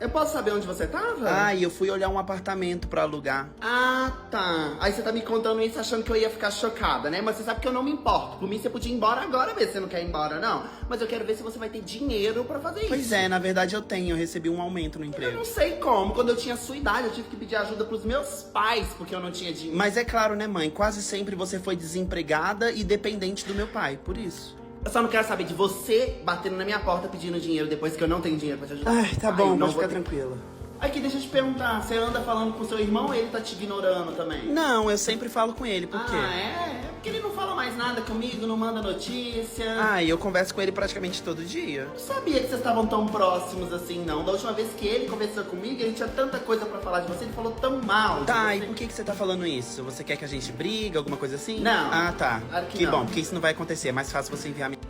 Eu posso saber onde você tava? Ah, e eu fui olhar um apartamento pra alugar. Ah, tá. Aí você tá me contando isso achando que eu ia ficar chocada, né? Mas você sabe que eu não me importo. Por mim, você podia ir embora agora mesmo, se você não quer ir embora, não. Mas eu quero ver se você vai ter dinheiro pra fazer isso. Pois é, na verdade eu tenho. Eu recebi um aumento no Eu emprego. não sei como. Quando eu tinha a sua idade, eu tive que pedir ajuda pros meus pais, porque eu não tinha dinheiro. Mas é claro, né, mãe? Quase sempre você foi desempregada e dependente do meu pai, por isso. Eu só não quero saber de você batendo na minha porta pedindo dinheiro depois que eu não tenho dinheiro pra te ajudar. Ai, tá eu bom, não pode vou ficar ter- tranquila. Aqui, deixa eu te perguntar. Você anda falando com seu irmão ou ele tá te ignorando também? Não, eu sempre falo com ele, por quê? Ah, é? É porque ele não fala mais nada comigo, não manda notícia. Ah, e eu converso com ele praticamente todo dia. Não sabia que vocês estavam tão próximos assim, não. Da última vez que ele conversou comigo, ele tinha tanta coisa pra falar de você, ele falou tão mal. Tá, de e você. por que você tá falando isso? Você quer que a gente brigue, alguma coisa assim? Não. Ah, tá. Claro que Que não. bom, porque isso não vai acontecer. É mais fácil você enviar